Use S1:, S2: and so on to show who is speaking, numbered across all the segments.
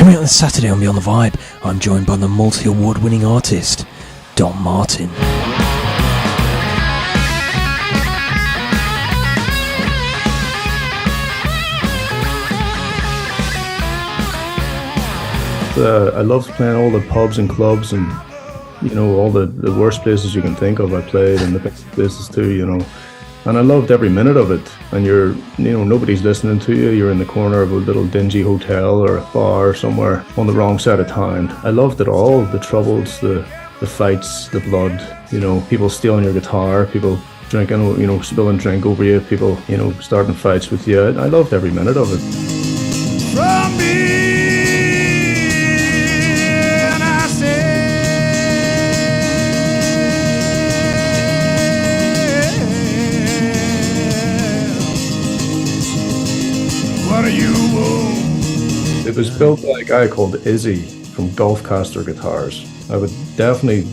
S1: Coming out this Saturday on Beyond the Vibe, I'm joined by the multi-award winning artist, Don Martin.
S2: I loved playing all the pubs and clubs and, all the worst places you can think of. I played in the best places too, and I loved every minute of it. And nobody's listening to you. You're in the corner of a little dingy hotel or a bar somewhere on the wrong side of town. I loved it all, the troubles, the fights, the blood, people stealing your guitar, people drinking, spilling drink over you, people, starting fights with you. I loved every minute of it.
S3: From me.
S2: It was built by a guy called Izzy from Gulfcaster Guitars. I would definitely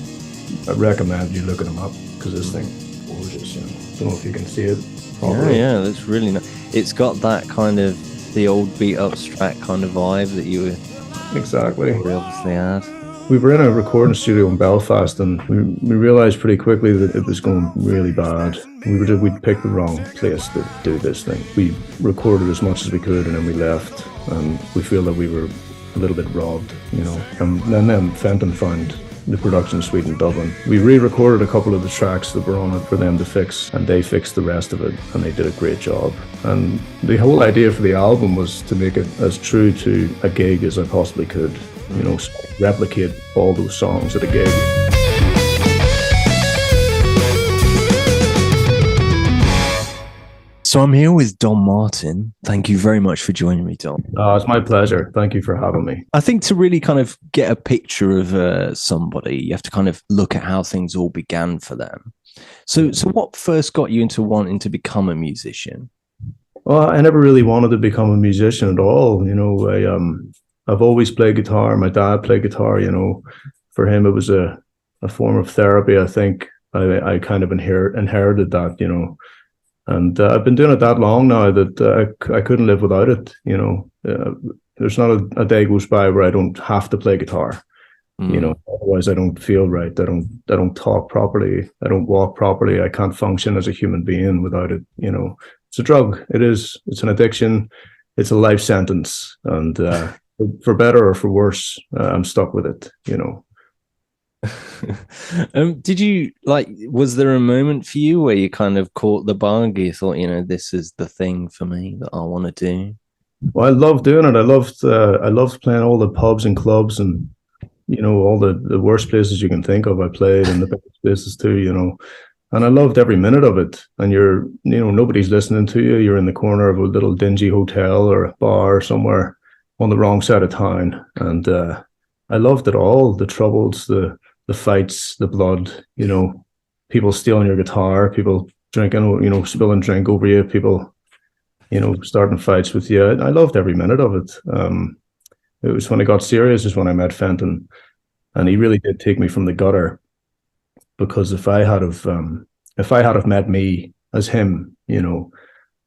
S2: recommend you looking him up because this thing is gorgeous. Don't know if you can see it properly.
S1: Yeah, that's really nice. It's got that kind of the old beat up Strat kind of vibe that you
S2: exactly
S1: obviously had.
S2: We were in a recording studio in Belfast, and we realized pretty quickly that it was going really bad. We'd picked the wrong place to do this thing. We recorded as much as we could, and then we left, and we feel that we were a little bit robbed, And then Fenton found the production suite in Dublin. We re-recorded a couple of the tracks that were on it for them to fix, and they fixed the rest of it, and they did a great job. And the whole idea for the album was to make it as true to a gig as I possibly could. Replicate all those songs at a gig.
S1: So I'm here with Don Martin. Thank you very much for joining me, Don.
S2: It's my pleasure. Thank you for having me.
S1: I think to really kind of get a picture of somebody, you have to kind of look at how things all began for them. So what first got you into wanting to become a musician?
S2: Well, I never really wanted to become a musician at all. I've always played guitar. My dad played guitar, For him, it was a form of therapy. I think I kind of inherited that, And I've been doing it that long now that I couldn't live without it, There's not a day goes by where I don't have to play guitar, Otherwise I don't feel right. I don't talk properly. I don't walk properly. I can't function as a human being without it, It's a drug. It's an addiction. It's a life sentence. And for better or for worse, I'm stuck with it,
S1: Did you was there a moment for you where you kind of caught the bug? You thought, this is the thing for me that I want to do?
S2: Well, I loved doing it. I loved playing all the pubs and clubs and, all the worst places you can think of. I played in the best places too, And I loved every minute of it. And nobody's listening to you. You're in the corner of a little dingy hotel or a bar somewhere on the wrong side of town. And I loved it all, the troubles, the fights, the blood, people stealing your guitar, people drinking, spilling drink over you, people, starting fights with you. I loved every minute of it. It was when it got serious is when I met Fenton, and he really did take me from the gutter, because if I had have met me as him,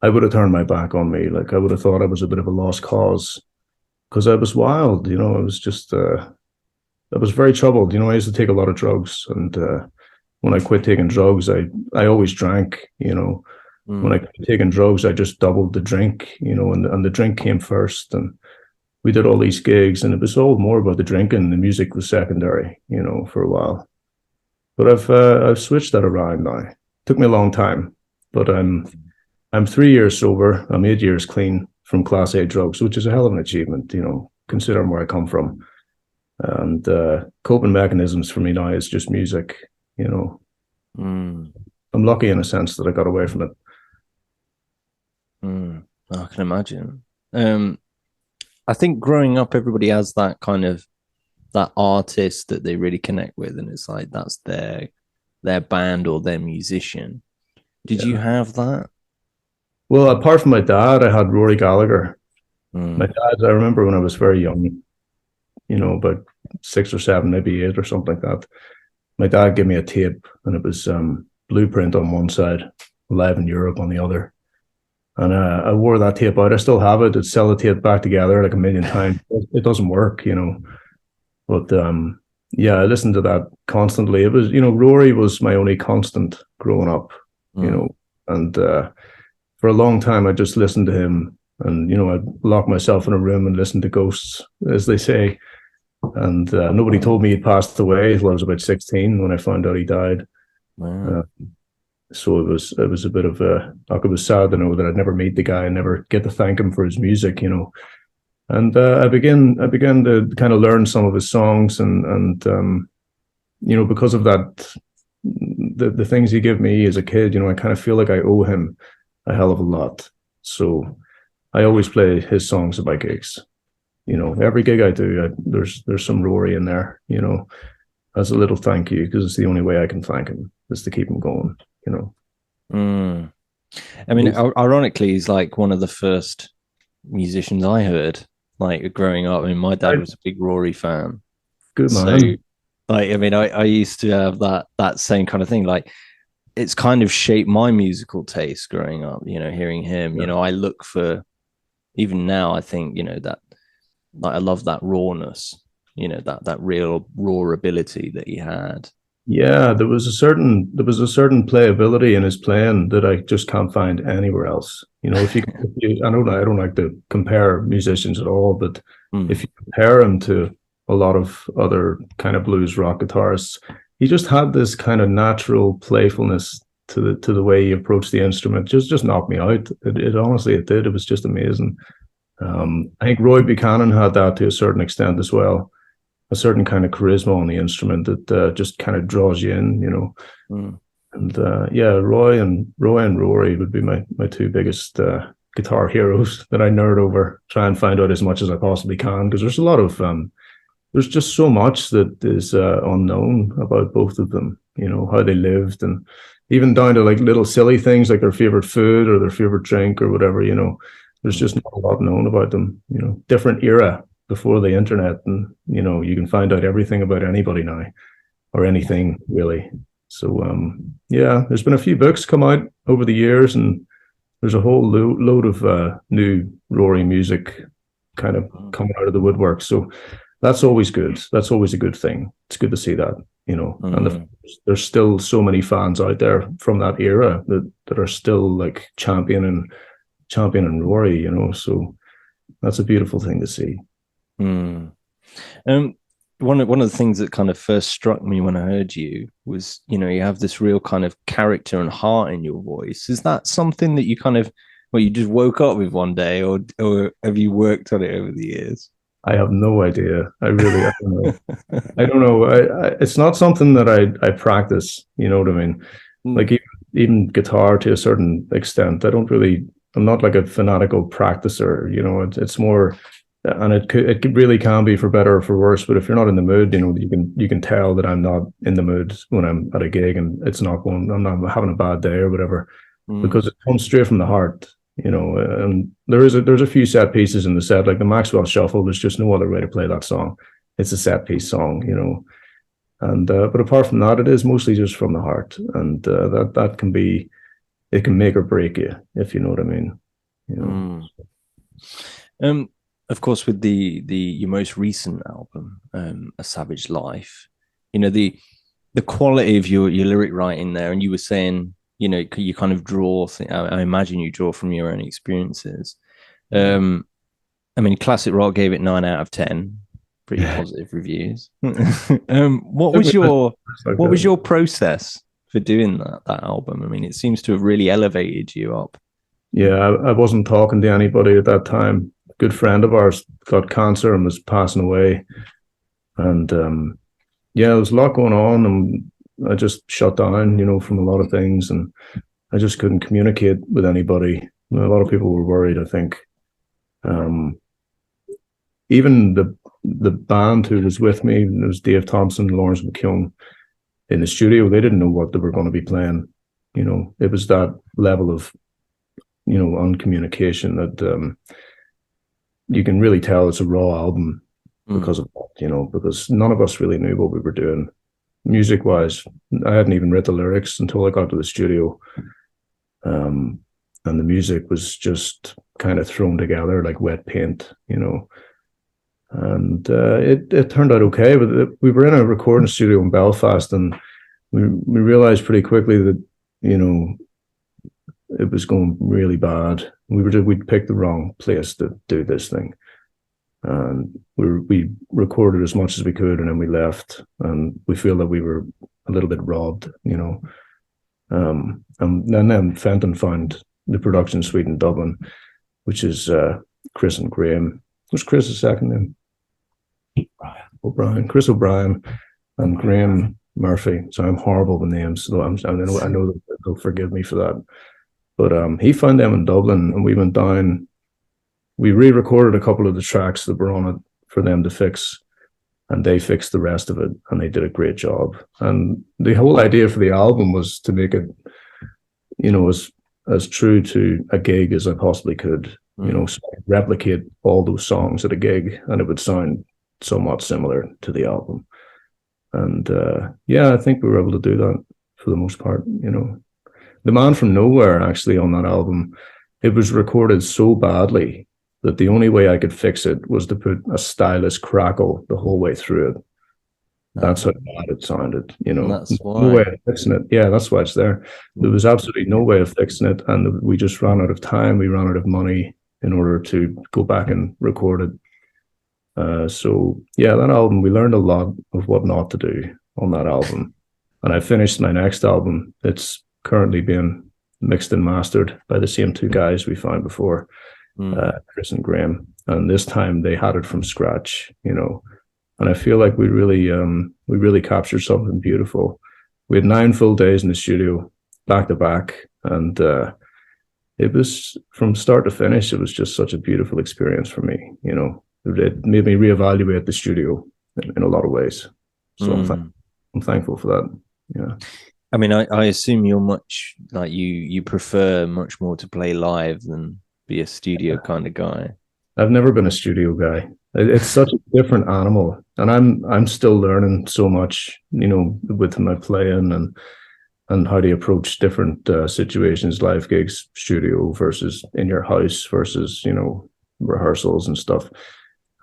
S2: I would have turned my back on me. Like, I would have thought I was a bit of a lost cause. Because I was wild, I was just, I was very troubled. I used to take a lot of drugs. And when I quit taking drugs, I always drank, When I quit taking drugs, I just doubled the drink, and the drink came first. And we did all these gigs, and it was all more about the drinking. The music was secondary, for a while. But I've switched that around now. It took me a long time, but I'm 3 years sober. I'm 8 years clean from Class A drugs, which is a hell of an achievement, considering where I come from. And coping mechanisms for me now is just music, I'm lucky in a sense that I got away from it.
S1: I can imagine. I think growing up, everybody has that kind of that artist that they really connect with, and it's like that's their band or their musician. Did you have that?
S2: Well, apart from my dad, I had Rory Gallagher. My dad, I remember when I was very young, about 6 or 7, maybe 8 or something like that. My dad gave me a tape, and it was Blueprint on one side, Live in Europe on the other. And I wore that tape out. I still have it. It's sellotaped back together like a million times. It doesn't work, you know. But yeah, I listened to that constantly. It was, you know, Rory was my only constant growing up, you know, and for a long time I just listened to him, and you know, I'd lock myself in a room and listen to ghosts, as they say. And nobody told me he'd passed away until I was about 16 when I found out he died.
S1: Wow.
S2: So it was a bit of a, like, it was sad to know that I'd never meet the guy and never get to thank him for his music, you know. And I began to kind of learn some of his songs, and you know, because of that, the things he gave me as a kid, you know, I kind of feel like I owe him a hell of a lot. So I always play his songs at my gigs. You know, every gig I do, there's some Rory in there, you know, as a little thank you, because it's the only way I can thank him is to keep him going, you know.
S1: I mean, ironically, he's like one of the first musicians I heard, like growing up. I mean, my dad was a big Rory fan.
S2: Good
S1: So,
S2: man.
S1: like, I mean, I used to have that same kind of thing. Like, it's kind of shaped my musical taste growing up, you know, hearing him.
S2: Yeah.
S1: You know, I look for, even now, I think, you know, that, like, I love that rawness, you know, that real raw ability that he had.
S2: Yeah, there was a certain playability in his playing that I just can't find anywhere else. You know, if you I don't like to compare musicians at all, but if you compare him to a lot of other kind of blues rock guitarists, he just had this kind of natural playfulness to the way he approached the instrument. Just knocked me out. It honestly, it did. It was just amazing. I think Roy Buchanan had that to a certain extent as well, a certain kind of charisma on the instrument that just kind of draws you in, you know. And yeah, Roy and Rory would be my two biggest guitar heroes that I nerd over, try and find out as much as I possibly can, because there's a lot of there's just so much that is unknown about both of them, you know, how they lived, and even down to like little silly things like their favorite food or their favorite drink or whatever, you know. There's just not a lot known about them, you know. Different era before the internet, and you know, you can find out everything about anybody now, or anything really. So yeah, there's been a few books come out over the years, and there's a whole load of new Rory music kind of coming out of the woodwork. So that's always good. That's always a good thing. It's good to see that, you know. And there's still so many fans out there from that era that are still like championing Rory, you know. So that's a beautiful thing to see.
S1: One of the things that kind of first struck me when I heard you was, you know, you have this real kind of character and heart in your voice. Is that something that you kind of, well, you just woke up with one day, or have you worked on it over the years?
S2: I have no idea. I don't know. I don't know. It's not something that I practice. You know what I mean? Like even guitar to a certain extent. I'm not like a fanatical practicer. You know, it's more. And it really can be for better or for worse. But if you're not in the mood, you know, you can tell that I'm not in the mood when I'm at a gig, and it's not going. I'm not having a bad day or whatever, because it comes straight from the heart, you know. And there's a few set pieces in the set, like the Maxwell Shuffle. There's just no other way to play that song. It's a set piece song, you know. And but apart from that, it is mostly just from the heart, and that can be, it can make or break you, if you know what I mean. You
S1: know. Of course, with your most recent album, A Savage Life, you know, the quality of your lyric writing there, and you were saying, you know, you kind of draw. I imagine you draw from your own experiences. I mean, Classic Rock gave it 9 out of 10, pretty positive reviews. What was your process for doing that album? I mean, it seems to have really elevated you up.
S2: Yeah, I wasn't talking to anybody at that time. Good friend of ours got cancer and was passing away, and yeah, there was a lot going on, and I just shut down, you know, from a lot of things, and I just couldn't communicate with anybody. A lot of people were worried, I think. Even the band who was with me, it was Dave Thompson, Lawrence McKeown, in the studio. They didn't know what they were going to be playing. You know, it was that level of, you know, uncommunication that you can really tell it's a raw album because of that, you know, because none of us really knew what we were doing music-wise. I hadn't even read the lyrics until I got to the studio. and the music was just kind of thrown together like wet paint, you know. And it turned out okay. But we were in a recording studio in Belfast, and we realized pretty quickly that, you know, it was going really bad. We'd picked the wrong place to do this thing, and we recorded as much as we could, and then we left, and we feel that we were a little bit robbed, you know. And then Fenton found the production suite in Dublin, which is Chris and Graham. What's Chris's second name? O'Brien. Chris O'Brien and Graham Murphy. So I'm horrible with names, so I know that they'll forgive me for that. But he found them in Dublin, and we went down. We re-recorded a couple of the tracks that were on it for them to fix, and they fixed the rest of it, and they did a great job. And the whole idea for the album was to make it, you know, as true to a gig as I possibly could. You know, so replicate all those songs at a gig, and it would sound somewhat similar to the album. And yeah, I think we were able to do that for the most part. You know, The Man from Nowhere, actually, on that album, it was recorded so badly that the only way I could fix it was to put a stylus crackle the whole way through it. That's how bad it sounded, you know.
S1: That's why.
S2: No way of fixing it. Yeah, that's why it's there. There was absolutely no way of fixing it, and we just ran out of time. We ran out of money in order to go back and record it. So yeah, that album, we learned a lot of what not to do on that album. And I finished my next album. It's currently being mixed and mastered by the same two guys we found before, Chris and Graham. And this time they had it from scratch, you know. And I feel like we really captured something beautiful. We had 9 full days in the studio, back to back, and it was, from start to finish, it was just such a beautiful experience for me. You know, it made me reevaluate the studio in a lot of ways. So I'm thankful for that. Yeah.
S1: I mean, I assume you're much like you prefer much more to play live than be a studio kind of guy.
S2: I've never been a studio guy. It's such a different animal, and I'm still learning so much, you know, with my playing and how to approach different situations, live gigs, studio versus in your house versus, you know, rehearsals and stuff.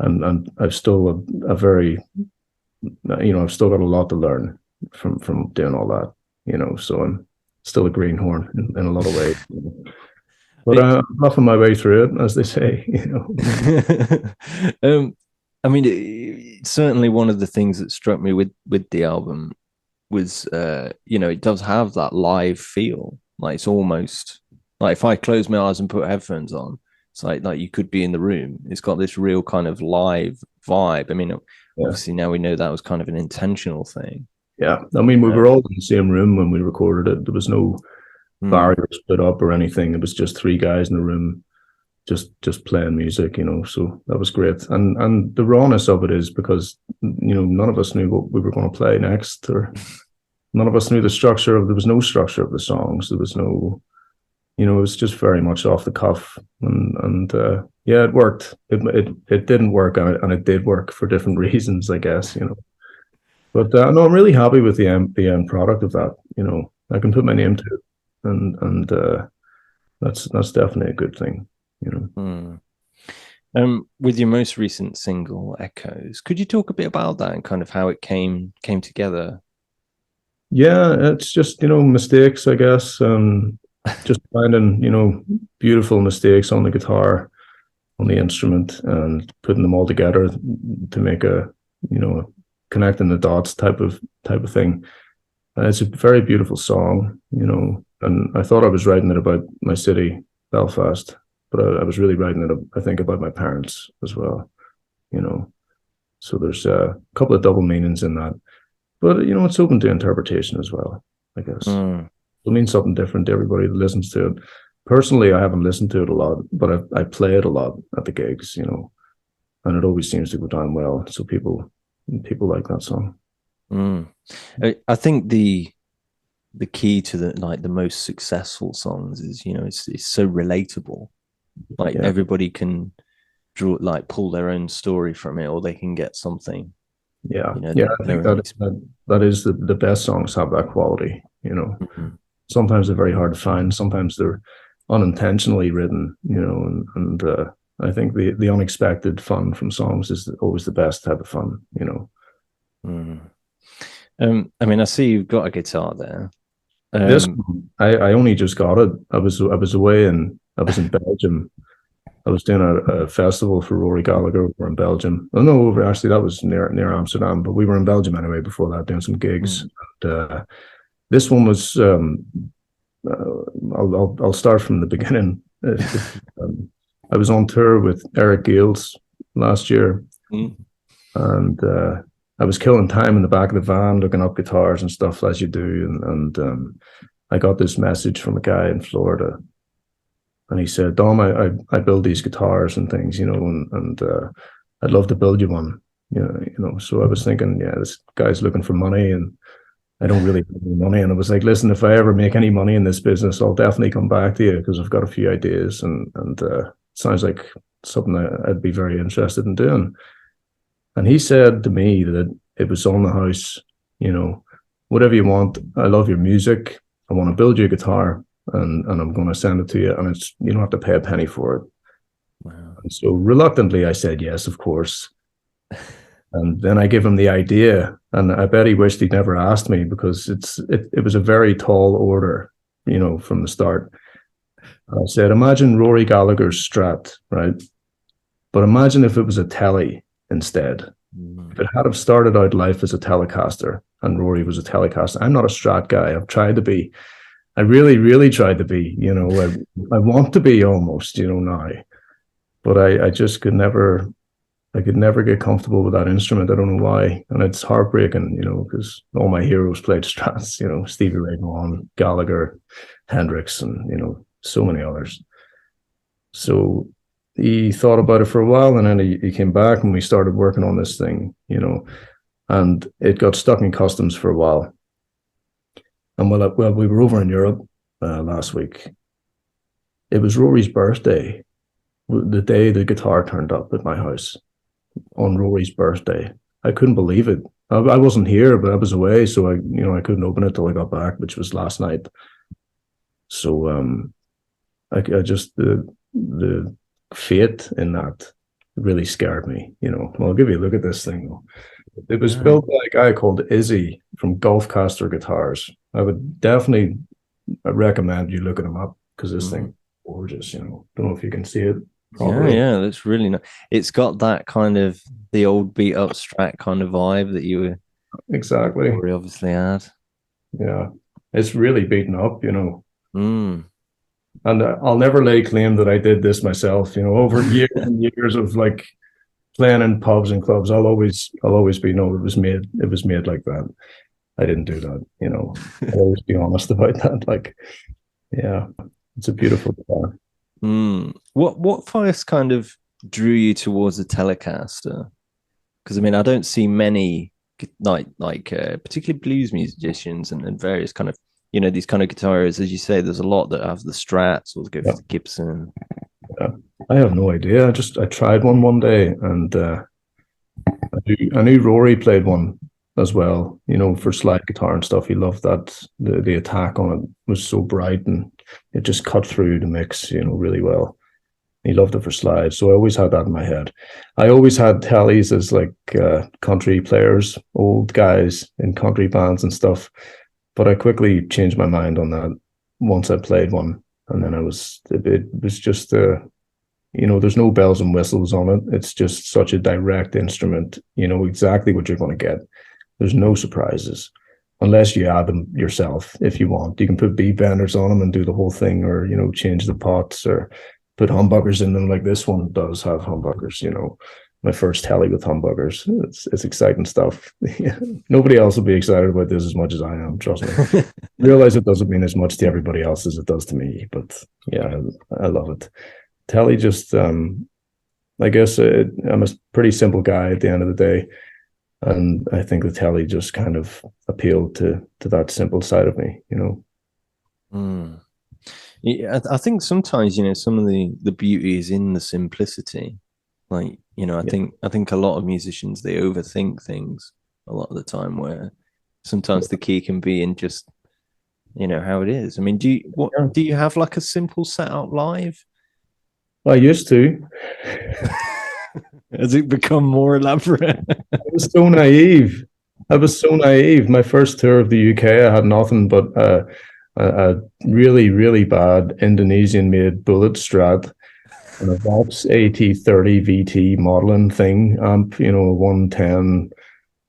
S2: And I've still a very, you know, I've still got a lot to learn from doing all that, you know. So I'm still a greenhorn in a lot of ways. But I'm roughing my way through it, as they say, you
S1: know. I mean, certainly one of the things that struck me with the album was, you know, it does have that live feel. Like, it's almost like if I close my eyes and put headphones on, it's like you could be in the room. It's got this real kind of live vibe. I mean, obviously now we know that was kind of an intentional thing.
S2: Yeah, I mean, we were all in the same room when we recorded it. There was no barriers put up or anything. It was just 3 guys in the room, just playing music, you know. So that was great. And the rawness of it is because, you know, none of us knew what we were going to play next, or none of us knew the structure of. There was no structure of the songs. There was no, you know, it was just very much off the cuff. And yeah, it worked. It didn't work, and it did work for different reasons, I guess, you know. But no, I'm really happy with the end product of that. You know, I can put my name to it. And that's definitely a good thing, you know.
S1: With your most recent single, Echoes, could you talk a bit about that and kind of how it came together?
S2: Yeah, it's just, you know, mistakes, I guess. Just finding, you know, beautiful mistakes on the guitar, on the instrument, and putting them all together to make a, you know, connecting the dots type of thing. It's a very beautiful song, you know. And I thought I was writing it about my city, Belfast, but I was really writing it, I think, about my parents as well, you know. So there's a couple of double meanings in that. But, you know, it's open to interpretation as well, I guess. It'll mean something different to everybody that listens to it. Personally, I haven't listened to it a lot, but I play it a lot at the gigs, you know, and it always seems to go down well. So people like that song.
S1: I think the key to the most successful songs is, you know, it's so relatable. Like everybody can pull their own story from it, or they can get something.
S2: Yeah,
S1: you know,
S2: I think that is the best songs have that quality. You know, sometimes they're very hard to find. Sometimes they're unintentionally written, and I think the unexpected fun from songs is always the best type of fun,
S1: Mm. I mean, I see you've got a guitar there.
S2: This I only just got it. I was away and I was in Belgium. I was doing a festival for Rory Gallagher over in Belgium. Oh no, actually that was near Amsterdam, but we were in Belgium anyway before that doing some gigs. And, this one was I'll start from the beginning. I was on tour with Eric Gales last year, and I was killing time in the back of the van looking up guitars and stuff as you do, and I got this message from a guy in Florida, and he said, "Dom, I build these guitars and things, and I'd love to build you one." So I was thinking, yeah, this guy's looking for money, and I don't really have any money. And I was like, listen, if I ever make any money in this business, I'll definitely come back to you because I've got a few ideas, and sounds like something I'd be very interested in doing. And he said to me that it was on the house, whatever you want. I love your music. I want to build you a guitar, and I'm going to send it to you, and you don't have to pay a penny for it.
S1: Wow.
S2: And so reluctantly, I said yes, of course. And then I give him the idea, and I bet he wished he'd never asked me because it was a very tall order, from the start. I said, imagine Rory Gallagher's Strat, right? But imagine if it was a Tele instead. If it had have started out life as a Telecaster and Rory was a Telecaster. I'm not a Strat guy. I've tried to be. I really, really tried to be. I want to be almost, now. But I just could never. I could never get comfortable with that instrument. I don't know why. And it's heartbreaking, because all my heroes played Strats, Stevie Ray Vaughan, Gallagher, Hendrix, and, so many others. So he thought about it for a while, and then he came back and we started working on this thing, and it got stuck in customs for a while. And well, we were over in Europe last week. It was Rory's birthday, the day the guitar turned up at my house. On Rory's birthday. I couldn't believe it. I wasn't here, but I was away, so I couldn't open it till I got back, which was last night. So I just the fate in that really scared me. Well, I'll give you a look at this thing though. It was built by a guy called Izzy from Gulfcaster Guitars. I would definitely recommend you looking him up because this thing is gorgeous. Don't know if you can see it.
S1: Yeah, that's really nice. It's got that kind of the old beat up Strat kind of vibe that you were
S2: exactly
S1: obviously had.
S2: Yeah, it's really beaten up,
S1: And
S2: I'll never lay claim that I did this myself. Over years and years of like playing in pubs and clubs, I'll always be no, it was made like that. I didn't do that. I'll always be honest about that. Like, yeah, it's a beautiful guitar.
S1: What first kind of drew you towards the Telecaster? Because I mean, I don't see many like particularly blues musicians and various kind of these kind of guitarists. As you say, there's a lot that have the Strats or go for the Gibson.
S2: Yeah. I have no idea. I tried one day, and I knew Rory played one as well. For slide guitar and stuff. He loved that. The attack on it was so bright and it just cut through the mix, really well. He loved it for slides. So I always had that in my head. I always had Teles as like country players, old guys in country bands and stuff. But I quickly changed my mind on that once I played one. And then it was just, there's no bells and whistles on it. It's just such a direct instrument. You know exactly what you're going to get. There's no surprises. Unless you add them yourself, if you want. You can put beat benders on them and do the whole thing, or, change the pots or put humbuckers in them like this one does have humbuckers, My first Tele with humbuckers. It's exciting stuff. Nobody else will be excited about this as much as I am, trust me. Realize it doesn't mean as much to everybody else as it does to me, but yeah, I love it. Tele just, I guess I'm a pretty simple guy at the end of the day. And I think the Tele just kind of appealed to that simple side of me,
S1: Yeah, I think sometimes some of the beauty is in the simplicity. Like I think a lot of musicians they overthink things a lot of the time. Where sometimes the key can be in just how it is. I mean, do you have like a simple setup live?
S2: I used to.
S1: Has it become more elaborate?
S2: I was so naive. I was so naive. My first tour of the UK, I had nothing but a really, really bad Indonesian-made bullet Strat and a Vox AT30 VT modeling thing amp, a 110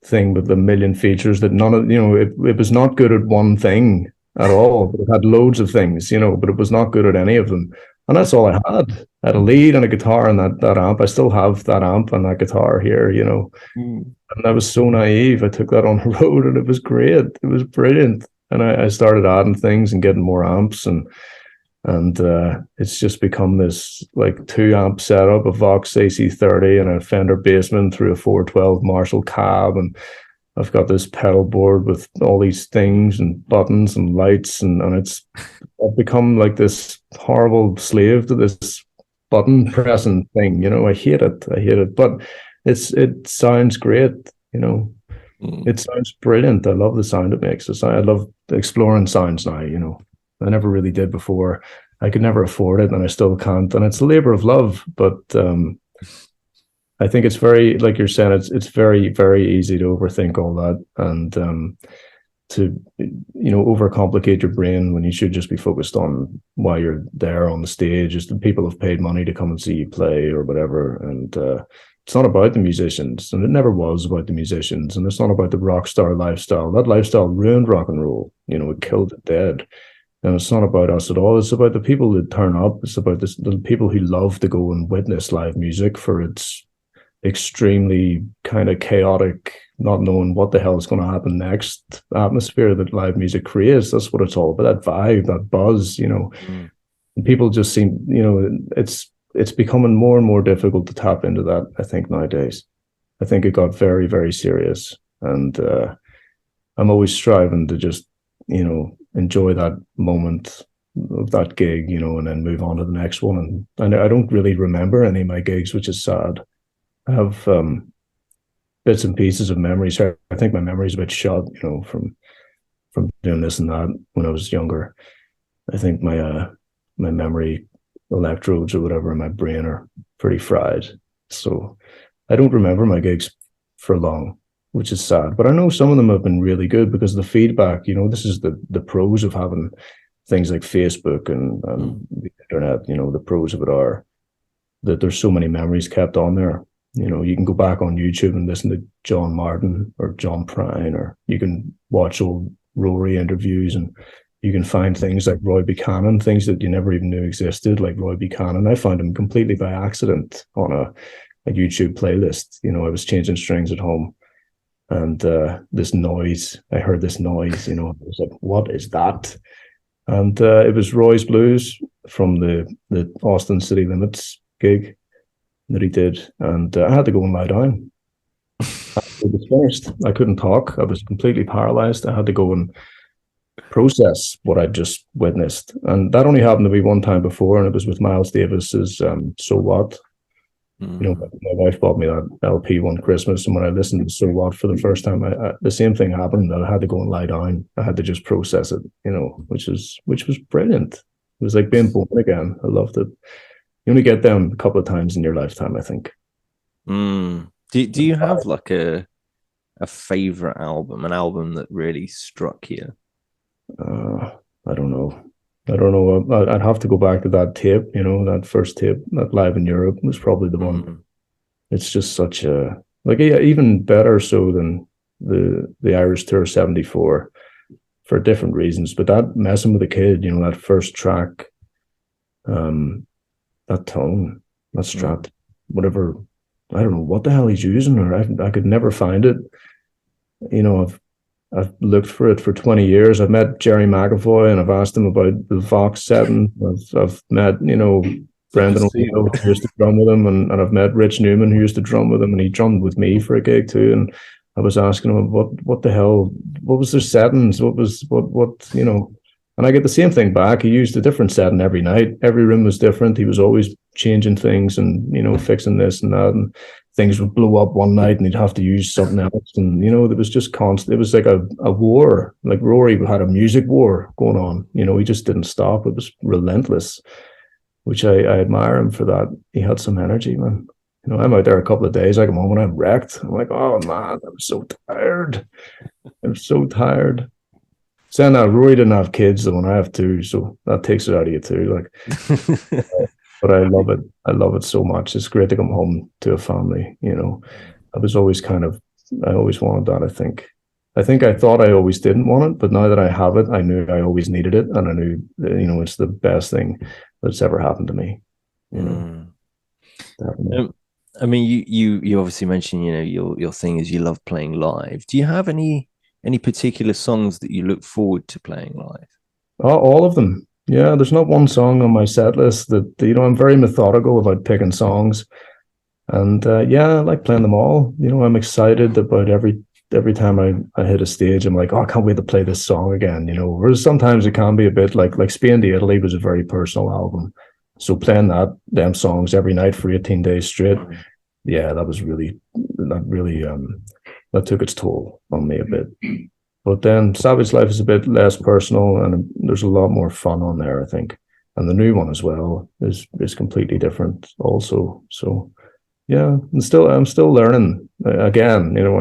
S2: thing with a million features that none of, it was not good at one thing at all. But it had loads of things, but it was not good at any of them. And that's all I had. I had a lead and a guitar and that amp. I still have that amp and that guitar here,
S1: Mm.
S2: And I was so naive. I took that on the road and it was great. It was brilliant. And I started adding things and getting more amps and it's just become this like 2 amp setup, a Vox AC30 and a Fender Bassman through a 412 Marshall cab, and I've got this pedal board with all these things and buttons and lights, and I've become like this horrible slave to this button pressing thing. I hate it, but it sounds great. It sounds brilliant. I love the sound it makes. I love exploring sounds now. I never really did before. I could never afford it, and I still can't. And it's a labor of love, but I think it's very, like you're saying, it's very, very easy to overthink all that and to overcomplicate your brain when you should just be focused on why you're there on the stage. Is that people have paid money to come and see you play or whatever, and it's not about the musicians, and it never was about the musicians, and it's not about the rock star lifestyle. That lifestyle ruined rock and roll. It killed it dead. And it's not about us at all. It's about the people that turn up. It's about the people who love to go and witness live music for its extremely kind of chaotic, not knowing what the hell is going to happen next atmosphere that live music creates. That's what it's all about, that vibe, that buzz, And people just seem, it's becoming more and more difficult to tap into that, I think, nowadays. I think it got very, very serious. And I'm always striving to just, enjoy that moment of that gig, and then move on to the next one. And I don't really remember any of my gigs, which is sad. I have bits and pieces of memories. I think my memory's a bit shot, from doing this and that when I was younger. I think my memory electrodes or whatever in my brain are pretty fried. So I don't remember my gigs for long, which is sad. But I know some of them have been really good because the feedback, this is the pros of having things like Facebook and the internet. The pros of it are that there's so many memories kept on there. You can go back on YouTube and listen to John Martin or John Prine, or you can watch old Rory interviews, and you can find things like Roy Buchanan, things that you never even knew existed, like Roy Buchanan. I found him completely by accident on a YouTube playlist. I was changing strings at home, and this noise, I heard this noise, I was like, what is that? And it was Roy's Blues from the Austin City Limits gig that he did. And I had to go and lie down. It was finished. I couldn't talk. I was completely paralyzed. I had to go and process what I'd just witnessed. And that only happened to me one time before, and it was with Miles Davis's So What. My wife bought me that LP one Christmas, and when I listened to So What for the first time, the same thing happened. I had to go and lie down. I had to just process it, which was brilliant. It was like being born again. I loved it. You only get them a couple of times in your lifetime, I think.
S1: Do you have like a favorite album, an album that really struck you?
S2: I don't know. I'd have to go back to that tape, that first tape, that Live in Europe was probably the one. It's just such a, even better so than the Irish Tour 74 for different reasons. But that Messing with a Kid, that first track, that tone, that Strat, whatever, I don't know what the hell he's using, or I could never find it. I've looked for it for 20 years. I've met Jerry McAvoy and I've asked him about the Vox setting. I've met, Brendan O'Neill, who used to drum with him, and I've met Rich Newman, who used to drum with him, and he drummed with me for a gig too. And I was asking him what the hell, what was their settings? And I get the same thing back. He used a different setting every night. Every room was different. He was always changing things and, fixing this and that. And things would blow up one night and he'd have to use something else. And, you know, there was just constant, it was like a war. Like Rory had a music war going on. You know, he just didn't stop. It was relentless, which I admire him for that. He had some energy, man. You know, I'm out there a couple of days, I come home and I'm wrecked. I'm like, oh man, I'm so tired. I'm so tired. Saying that, Rory didn't have kids, the one I have two, so that takes it out of you too. Like, but I love it. I love it so much. It's great to come home to a family. You know, I was always I always wanted that. I think I thought I always didn't want it, but now that I have it, I knew I always needed it, and I knew, you know, it's the best thing that's ever happened to me. You know.
S1: I mean, you obviously mentioned, you know, your thing is you love playing live. Do you have any particular songs that you look forward to playing live?
S2: Oh, all of them. Yeah, there's not one song on my set list that, you know, I'm very methodical about picking songs. And yeah, I like playing them all. You know, I'm excited about every time I hit a stage. I'm like, oh, I can't wait to play this song again. You know, whereas sometimes it can be a bit like Spain to Italy was a very personal album. So playing them songs every night for 18 days straight, yeah, that took its toll on me a bit. But then Savage Life is a bit less personal, and there's a lot more fun on there, I think. And the new one as well is completely different also. So yeah, I'm still learning. Again, you know,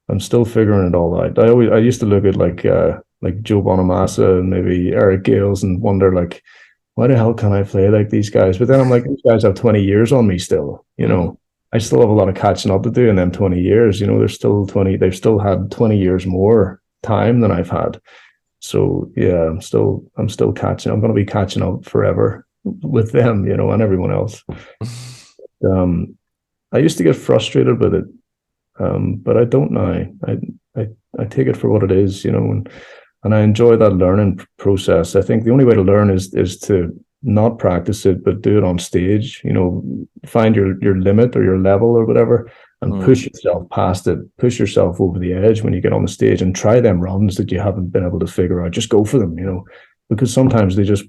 S2: I'm still figuring it all out. I used to look at like Joe Bonamassa and maybe Eric Gales and wonder like, why the hell can't I play like these guys? But then I'm like, these guys have 20 years on me still, you know. I still have a lot of catching up to do in them 20 years. You know, they've still had 20 years more time than I've had. So yeah, I'm still catching. I'm going to be catching up forever with them, you know, and everyone else. I used to get frustrated with it, but I don't now. I take it for what it is, you know, and I enjoy that learning process. I think the only way to learn is to not practice it, but do it on stage. You know, find your limit or your level or whatever, and push yourself past it. Push yourself over the edge when you get on the stage, and try them runs that you haven't been able to figure out. Just go for them, you know, because sometimes they just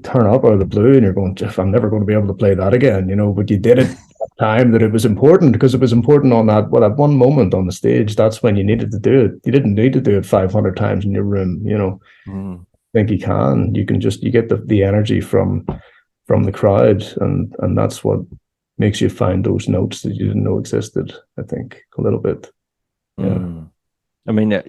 S2: turn up out of the blue, and you're going, Jeff, I'm never going to be able to play that again, you know. But you did it at that time that it was important, because it was important on that one moment on the stage. That's when you needed to do it. You didn't need to do it 500 times in your room, you know. Think you can just get the energy from the crowd, and that's what makes you find those notes that you didn't know existed, I think, a little bit. Yeah.
S1: I mean,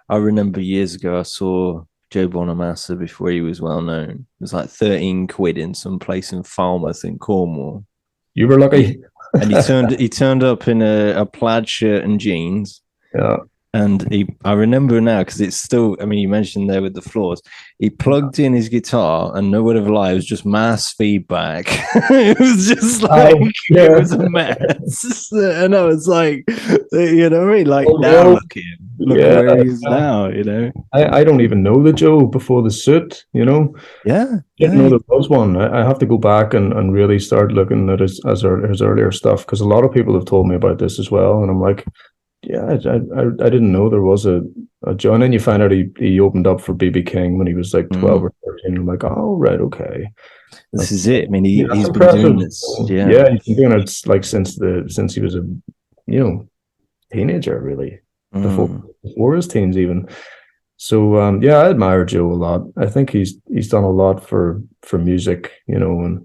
S1: I remember years ago I saw Joe Bonamassa before he was well known. It was like 13 quid in some place in Falmouth in Cornwall.
S2: You were lucky.
S1: And he turned up in a plaid shirt and jeans.
S2: Yeah.
S1: And I remember now, because it's still, I mean, you mentioned there with the floors, he plugged in his guitar, and no word of a lie, it was just mass feedback. It was just like, it was a mess. And I was like, you know what I mean? Like, now look at him. Look where he is now, you know? I
S2: don't even know the Joe before the suit, you know?
S1: Yeah.
S2: Didn't know there was one. I have to go back and really start looking at his earlier stuff, because a lot of people have told me about this as well. And I'm like, yeah, I didn't know there was a Joe. And then you find out he opened up for BB King when he was like 12 or 13. I'm like, oh, right, okay.
S1: This is it. I mean, he's been doing this.
S2: Yeah, he's been doing it like since he was a, you know, teenager, really, before his teens even. So yeah, I admire Joe a lot. I think he's done a lot for music, you know,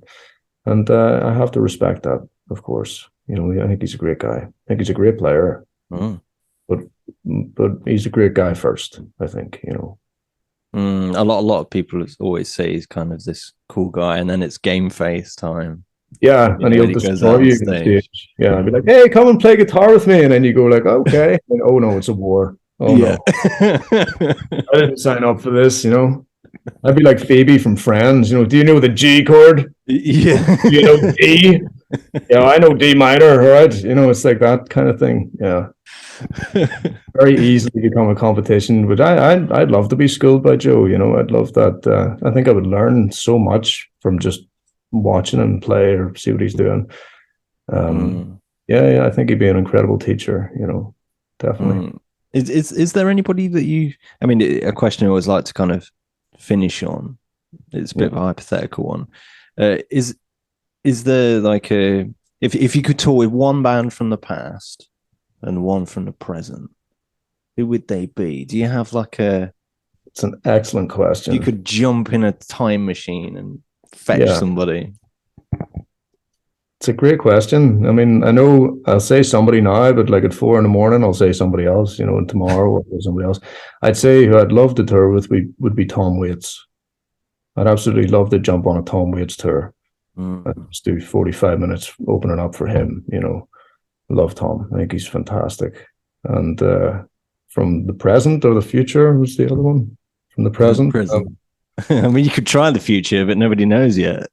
S2: and I have to respect that, of course. You know, I think he's a great guy. I think he's a great player. But he's a great guy first, I think, you know.
S1: A lot of people always say he's kind of this cool guy, and then it's game face time.
S2: Yeah, and he'll destroy you on stage. Yeah, I'd be like, hey, come and play guitar with me, and then you go like, okay. And, oh no, it's a war. Oh yeah. No. I didn't sign up for this, you know. I'd be like Phoebe from Friends, you know. Do you know the G chord?
S1: Yeah.
S2: Do you know D? Yeah, I know D minor, right? You know, it's like that kind of thing. Yeah. Very easily become a competition, but I'd love to be schooled by Joe, you know. I'd love that. I think I would learn so much from just watching him play or see what he's doing. Yeah, I think he'd be an incredible teacher, you know, definitely.
S1: Is there anybody that you, I mean, a question I always like to kind of finish on, it's a bit of a hypothetical one. Is there like If you could tour with one band from the past and one from the present, who would they be? Do you have like a?
S2: It's an excellent question.
S1: You could jump in a time machine and fetch
S2: Yeah,
S1: somebody.
S2: it's a great question. I mean, I know I'll say somebody now, but like at 4 in the morning, I'll say somebody else, and tomorrow I'll say somebody else. I'd say who I'd love to tour with would be Tom Waits. I'd absolutely love to jump on a Tom Waits tour. I'd just do 45 minutes opening up for him, Love Tom. I think he's fantastic. And from the present or the future was the other one. From the present.
S1: Present. I mean, you could try the future, but nobody knows yet.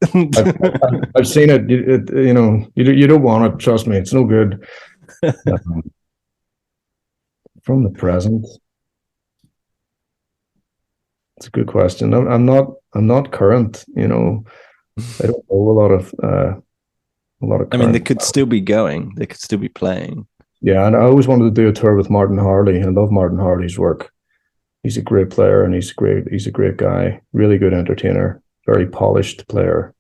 S2: I've seen it. You don't want it. Trust me, it's no good. From the present, it's a good question. I'm not current. I don't know a lot of.
S1: I mean, they could still be going. They could still be playing.
S2: Yeah, and I always wanted to do a tour with Martin Harley. I love Martin Harley's work. He's a great player, and he's a great guy. Really good entertainer. Very polished player.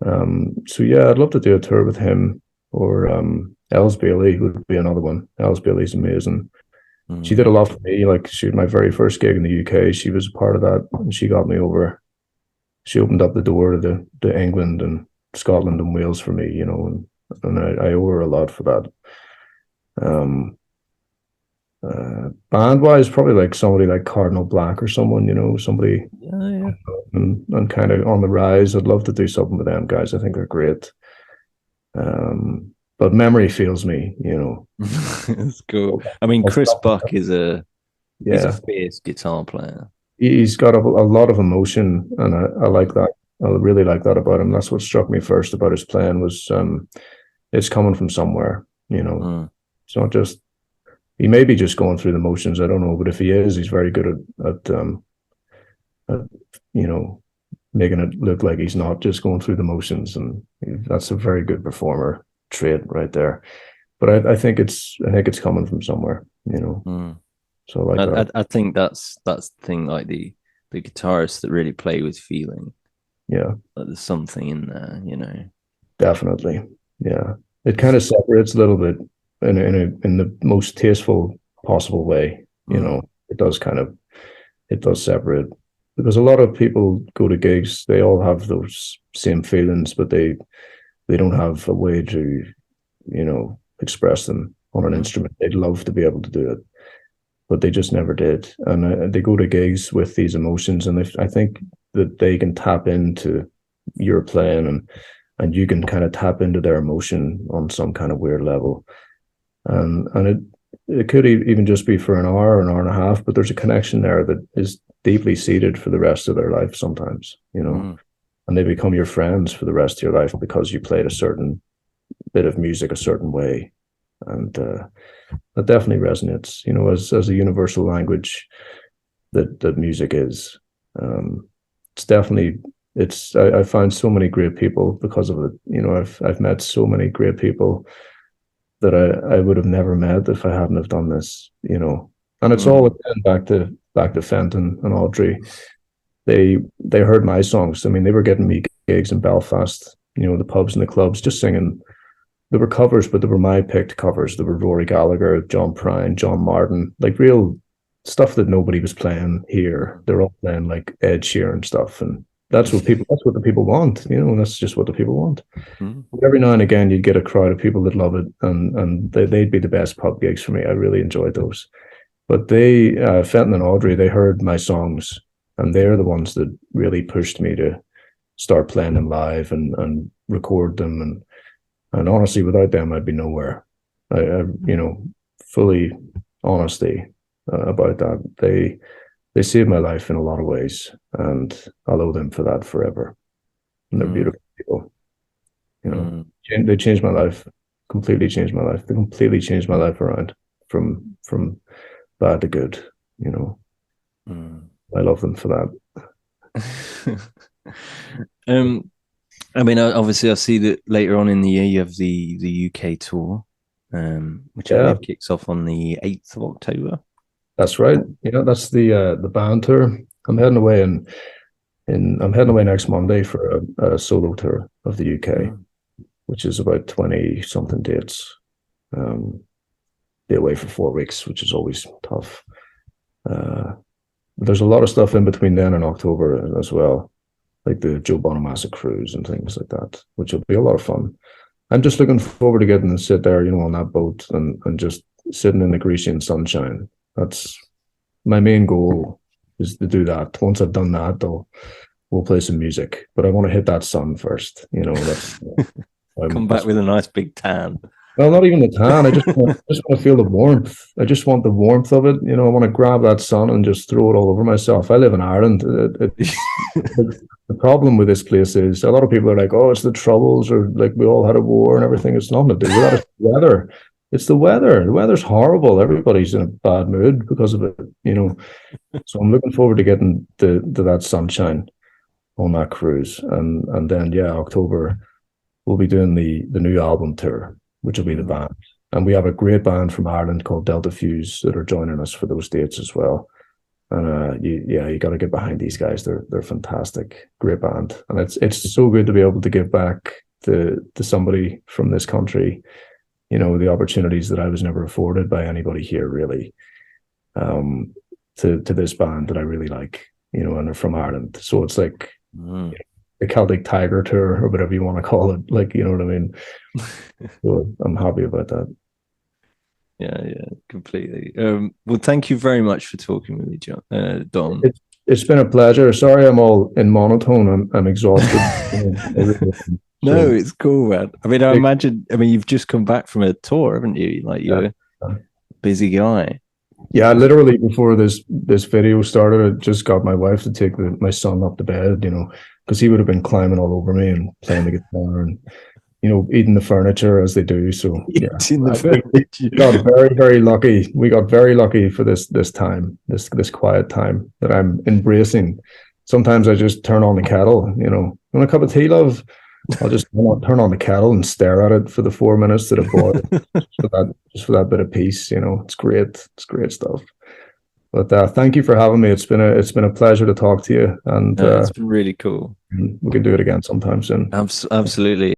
S2: So yeah, I'd love to do a tour with him, or Els Bailey would be another one. Els Bailey's amazing. She did a lot for me. Like, she had my very first gig in the UK. She was a part of that, and she got me over. She opened up the door to England and Scotland and Wales for me, and I owe her a lot for that. Band wise, probably like somebody like Cardinal Black or someone, somebody and kind of on the rise. I'd love to do something with them guys. I think they're great. But memory fails me,
S1: That's cool. I mean, Chris Buck is he's a fierce guitar player.
S2: He's got a lot of emotion, and I like that. I really like that about him. That's what struck me first about his playing was it's coming from somewhere, It's not just, he may be just going through the motions, I don't know, but if he is, he's very good at making it look like he's not just going through the motions, and that's a very good performer trait right there. But I think it's coming from somewhere, So
S1: I think that's the thing, like the guitarists that really play with feeling.
S2: Yeah,
S1: like there's something in there,
S2: Definitely, yeah. It kind of separates a little bit in the most tasteful possible way. It does separate, because a lot of people go to gigs, they all have those same feelings, but they don't have a way to express them on an instrument. They'd love to be able to do it, but they just never did. And they go to gigs with these emotions, and I think that they can tap into your playing, and you can kind of tap into their emotion on some kind of weird level. And it could even just be for an hour or an hour and a half, but there's a connection there that is deeply seated for the rest of their life sometimes, and they become your friends for the rest of your life because you played a certain bit of music a certain way. And that definitely resonates, as a universal language that music is. It's definitely, I find so many great people because of it. I've met so many great people that I would have never met if I hadn't have done this, And it's all back to Fenton and Audrey. They heard my songs. I mean, they were getting me gigs in Belfast, the pubs and the clubs, just singing. There were covers, but they were my picked covers. There were Rory Gallagher, John Prine, John Martin, like real stuff that nobody was playing here. They're all playing like Ed Sheeran stuff, and that's what the people want, that's just what the people want. Every now and again you'd get a crowd of people that love it, and they'd be the best pub gigs for me. I really enjoyed those. But they, Fenton and Audrey, they heard my songs, and they're the ones that really pushed me to start playing them live and record them, and honestly, without them, I'd be nowhere. I fully honesty about that. They saved my life in a lot of ways, and I'll owe them for that forever. And they're beautiful people. They changed my life, completely changed my life. They completely changed my life around from bad to good. I love them for that.
S1: I mean, obviously, I see that later on in the year you have the UK tour, which I believe kicks off on the 8th of October.
S2: That's right. That's the band tour. I'm heading away I'm heading away next Monday for a solo tour of the UK. which is about 20 something dates. Be away for 4 weeks, which is always tough. There's a lot of stuff in between then and October as well, like the Joe Bonamassa cruise and things like that, which will be a lot of fun. I'm just looking forward to getting to sit there, on that boat and just sitting in the Grecian sunshine. That's my main goal, is to do that. Once I've done that, we'll play some music. But I want to hit that sun first. That's
S1: come back with a nice big tan.
S2: Well, not even the tan. I just want to feel the warmth. I just want the warmth of it. I want to grab that sun and just throw it all over myself. I live in Ireland. The problem with this place is a lot of people are like, "Oh, it's the Troubles," or like we all had a war and everything. It's nothing to do with that. It's the weather. It's the weather. The weather's horrible. Everybody's in a bad mood because of it. So I'm looking forward to getting to that sunshine on that cruise, and then October we'll be doing the new album tour, which will be the band. And we have a great band from Ireland called Delta Fuse that are joining us for those dates as well. And you got to get behind these guys. They're fantastic, great band. And it's so good to be able to give back to somebody from this country, the opportunities that I was never afforded by anybody here, really, to this band that I really like, and they're from Ireland. So it's like the Celtic Tiger Tour, or whatever you want to call it, like, you know what I mean? So I'm happy about that.
S1: Yeah, completely. Well, thank you very much for talking with me, John, Don.
S2: It's been a pleasure. Sorry, I'm all in monotone. I'm exhausted.
S1: No, it's cool, man. I mean, I imagine. You've just come back from a tour, haven't you? Like, you're a busy guy.
S2: Yeah, literally before this video started, I just got my wife to take my son up to bed, because he would have been climbing all over me and playing the guitar and, eating the furniture as they do. So
S1: yeah,
S2: we got very, very lucky. We got very lucky for this time, this quiet time that I'm embracing. Sometimes I just turn on the kettle, want a cup of tea, love? I'll just turn on the kettle and stare at it for the 4 minutes that it boils, just for that bit of peace. It's great. It's great stuff. But thank you for having me. It's been a pleasure to talk to you, and
S1: it's been really cool.
S2: We can do it again sometime soon.
S1: Absolutely.